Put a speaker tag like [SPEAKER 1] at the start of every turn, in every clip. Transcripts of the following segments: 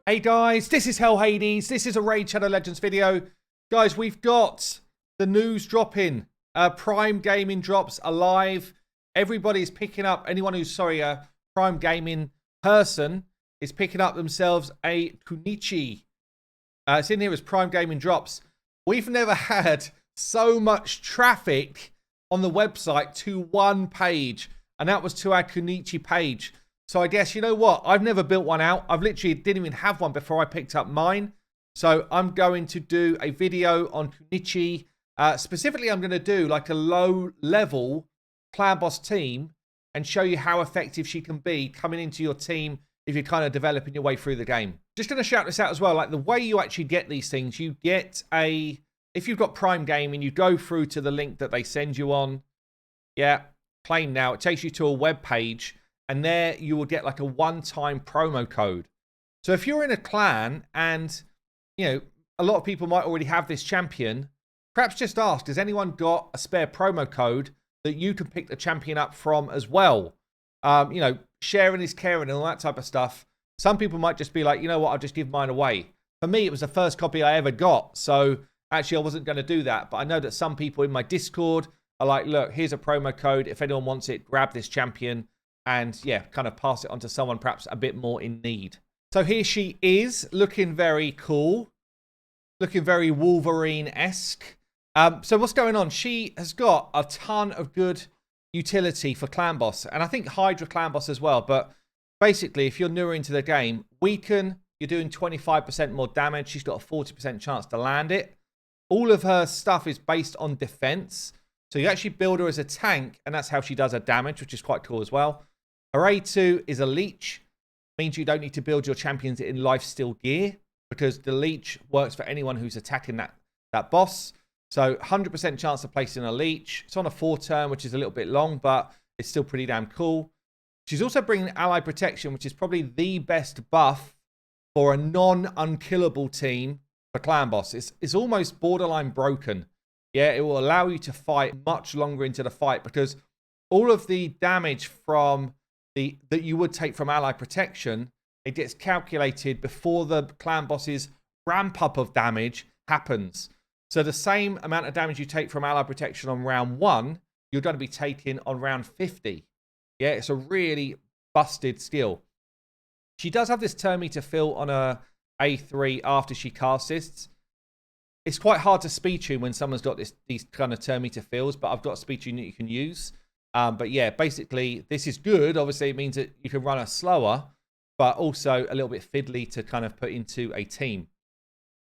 [SPEAKER 1] Hey guys, this is Hell Hades. This is a Raid Shadow Legends video. Guys, we've got the news dropping. Prime Gaming drops alive. Everybody's picking up, anyone who's, a Prime Gaming person is picking up themselves a Kunoichi. It's in here as Prime Gaming drops. We've never had so much traffic on the website to one page, and that was to our Kunoichi page. So I guess, you know what? I've never built one out. I've literally didn't even have one before I picked up mine. So I'm going to do a video on Kunoichi. Specifically, I'm going to do like a low-level clan boss team and show you how effective she can be coming into your team if you're kind of developing your way through the game. Just going to shout this out as well. Like the way you actually get these things, you get if you've got Prime Gaming, you go through to the link that they send you on. Yeah, claim now. It takes you to a web page. And there you will get like a one-time promo code. So if you're in a clan and, you know, a lot of people might already have this champion, perhaps just ask, has anyone got a spare promo code that you can pick the champion up from as well? You know, sharing is caring and all that type of stuff. Some people might just be like, you know what, I'll just give mine away. For me, it was the first copy I ever got. So actually, I wasn't going to do that. But I know that some people in my Discord are like, look, here's a promo code. If anyone wants it, grab this champion. And yeah, kind of pass it on to someone perhaps a bit more in need. So here she is, looking very cool. Looking very Wolverine-esque. So what's going on? She has got a ton of good utility for Clan Boss. And I think Hydra Clan Boss as well. But basically, if you're newer into the game, Weaken, you're doing 25% more damage. She's got a 40% chance to land it. All of her stuff is based on defense. So you actually build her as a tank, and that's how she does her damage, which is quite cool as well. Her A2 is a leech. Means you don't need to build your champions in lifesteal gear because the leech works for anyone who's attacking that boss. So 100% chance of placing a leech. It's on a 4-turn, which is a little bit long, but it's still pretty damn cool. She's also bringing ally protection, which is probably the best buff for a non-unkillable team for Clan Boss. It's almost borderline broken. Yeah, it will allow you to fight much longer into the fight because all of the damage from that you would take from ally protection, it gets calculated before the clan boss's ramp up of damage happens. So the same amount of damage you take from ally protection on round 1, you're going to be taking on round 50. Yeah, it's a really busted skill. She does have this turn meter fill on her A3 after she casts. It's quite hard to speed tune when someone's got these kind of turn meter fills, but I've got a speed tune that you can use. But yeah, basically, this is good. Obviously, it means that you can run her slower, but also a little bit fiddly to kind of put into a team.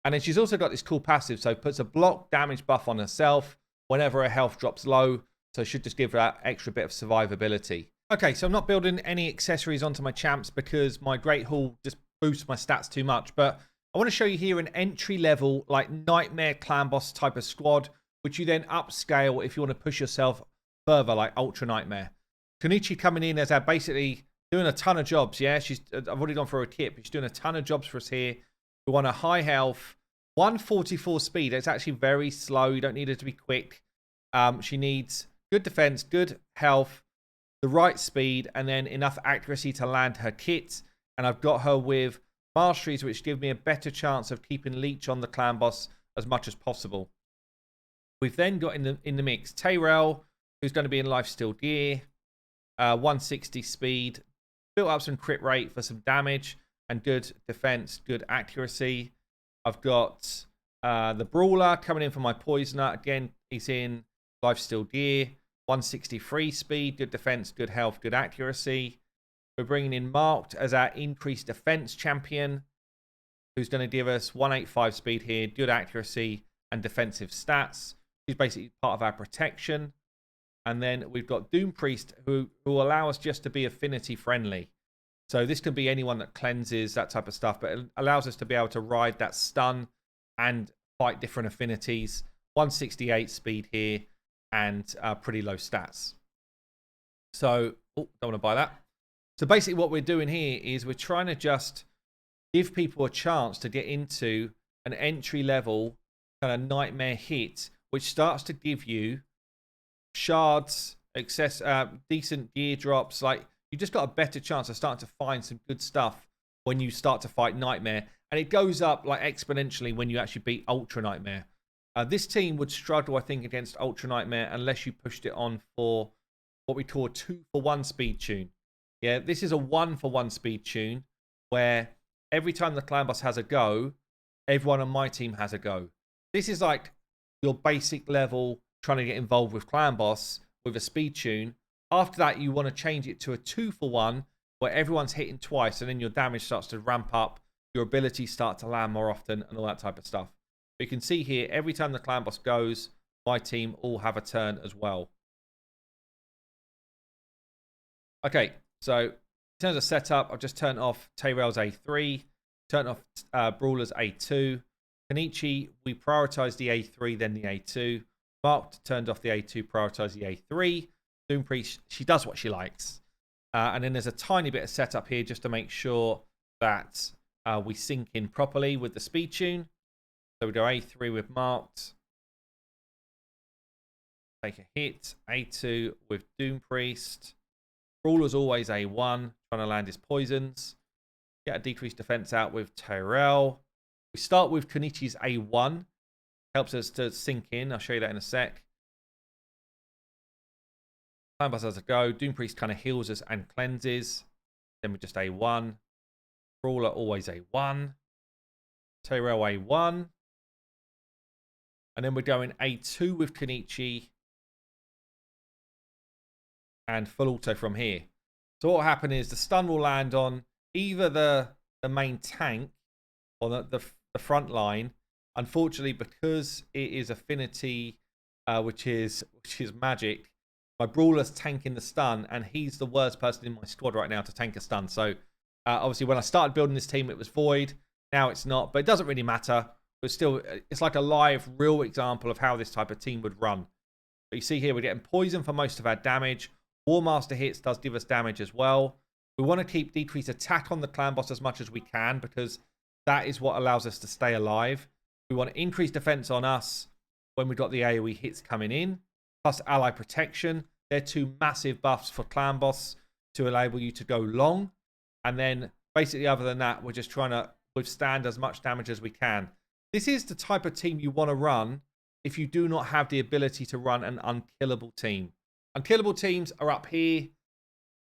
[SPEAKER 1] And then she's also got this cool passive, so puts a block damage buff on herself whenever her health drops low. So it should just give her that extra bit of survivability. Okay, so I'm not building any accessories onto my champs because my Great Hall just boosts my stats too much. But I want to show you here an entry-level, like Nightmare Clan Boss type of squad, which you then upscale if you want to push yourself further, like Ultra Nightmare. Kunoichi coming in as basically doing a ton of jobs, yeah? I've already gone for a kit, but she's doing a ton of jobs for us here. We want a high health, 144 speed. It's actually very slow. You don't need her to be quick. She needs good defense, good health, the right speed, and then enough accuracy to land her kit. And I've got her with masteries, which give me a better chance of keeping leech on the clan boss as much as possible. We've then got in the mix Tyrell, who's going to be in lifesteal gear, 160 speed, built up some crit rate for some damage and good defense, good accuracy. I've got the Brawler coming in for my Poisoner. Again, he's in lifesteal gear, 163 speed, good defense, good health, good accuracy. We're bringing in Marked as our increased defense champion, who's going to give us 185 speed here, good accuracy and defensive stats. She's basically part of our protection. And then we've got Doom Priest, who will allow us just to be affinity friendly. So this can be anyone that cleanses, that type of stuff, but it allows us to be able to ride that stun and fight different affinities. 168 speed here and pretty low stats. So, don't want to buy that. So basically what we're doing here is we're trying to just give people a chance to get into an entry level kind of nightmare hit, which starts to give you shards, decent gear drops. Like, you just got a better chance of starting to find some good stuff when you start to fight Nightmare. And it goes up like exponentially when you actually beat Ultra Nightmare. This team would struggle, I think, against Ultra Nightmare unless you pushed it on for what we call a 2-for-1 speed tune. Yeah, this is a 1-for-1 speed tune where every time the clan boss has a go, everyone on my team has a go. This is like your basic level trying to get involved with clan boss with a speed tune. After that, you want to change it to a 2-for-1 where everyone's hitting twice and then your damage starts to ramp up, your abilities start to land more often and all that type of stuff. But you can see here, every time the clan boss goes, my team all have a turn as well. Okay, so in terms of setup, I've just turned off Tayrell's A3, turned off Brawler's A2. Kunoichi, we prioritized the A3, then the A2. Mark turned off the A2, prioritized the A3. Doom Priest, she does what she likes. And then there's a tiny bit of setup here just to make sure that we sync in properly with the speed tune. So we go A3 with Marked. Take a hit. A2 with Doom Priest. Brawler's always A1, trying to land his poisons. Get a decreased defense out with Tyrell. We start with Kunoichi's A1. Helps us to sink in. I'll show you that in a sec. Clan boss has a go. Doom Priest kind of heals us and cleanses. Then we just A1. Brawler always A1. Tyrell A1. And then we're going A2 with Kunoichi. And full auto from here. So what will happen is the stun will land on either the main tank or the front line. Unfortunately, because it is affinity, which is magic, my Brawler's tanking the stun, and he's the worst person in my squad right now to tank a stun. So obviously, when I started building this team, it was void. Now it's not, but it doesn't really matter. But still, it's like a live, real example of how this type of team would run. But you see here, we're getting poison for most of our damage. War Master hits does give us damage as well. We want to keep decreased attack on the clan boss as much as we can because that is what allows us to stay alive. We want to increase defense on us when we've got the AoE hits coming in. Plus ally protection. They're two massive buffs for clan boss to enable you to go long. And then basically other than that, we're just trying to withstand as much damage as we can. This is the type of team you want to run if you do not have the ability to run an unkillable team. Unkillable teams are up here.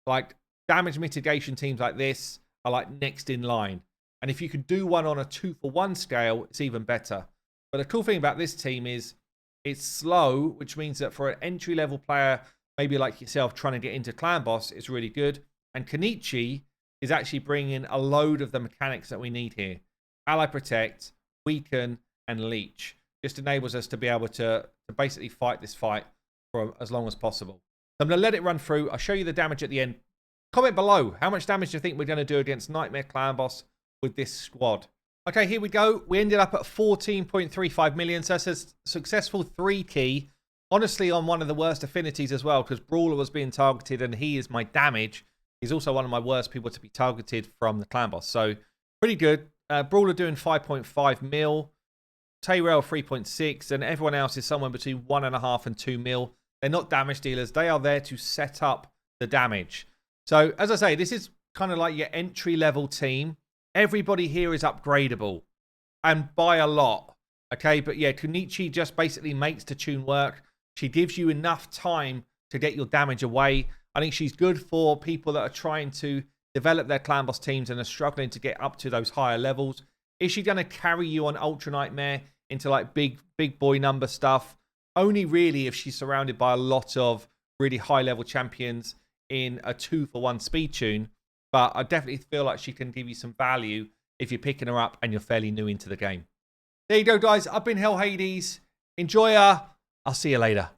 [SPEAKER 1] Like damage mitigation teams like this are like next in line. And if you can do one on a 2-for-1 scale, it's even better. But the cool thing about this team is it's slow, which means that for an entry-level player, maybe like yourself, trying to get into Clan Boss, it's really good. And Kunoichi is actually bringing a load of the mechanics that we need here. Ally Protect, Weaken, and Leech. Just enables us to be able to basically fight this fight for as long as possible. So I'm going to let it run through. I'll show you the damage at the end. Comment below. How much damage do you think we're going to do against Nightmare Clan Boss with this squad? Okay, here we go. We ended up at 14.35 million. So that's a successful 3-key. Honestly, on one of the worst affinities as well, because Brawler was being targeted and he is my damage. He's also one of my worst people to be targeted from the Clan Boss. So pretty good. Brawler doing 5.5 mil. Tyrell 3.6. And everyone else is somewhere between 1.5 and 2 mil. They're not damage dealers. They are there to set up the damage. So, as I say, this is kind of like your entry-level team. Everybody here is upgradable. And by a lot. Okay, but yeah, Kunoichi just basically makes the tune work. She gives you enough time to get your damage away. I think she's good for people that are trying to develop their Clan Boss teams and are struggling to get up to those higher levels. Is she going to carry you on Ultra Nightmare into like big boy number stuff? Only really if she's surrounded by a lot of really high-level champions in a 2-for-1 speed tune. But I definitely feel like she can give you some value if you're picking her up and you're fairly new into the game. There you go, guys. I've been Hell Hades. Enjoy her. I'll see you later.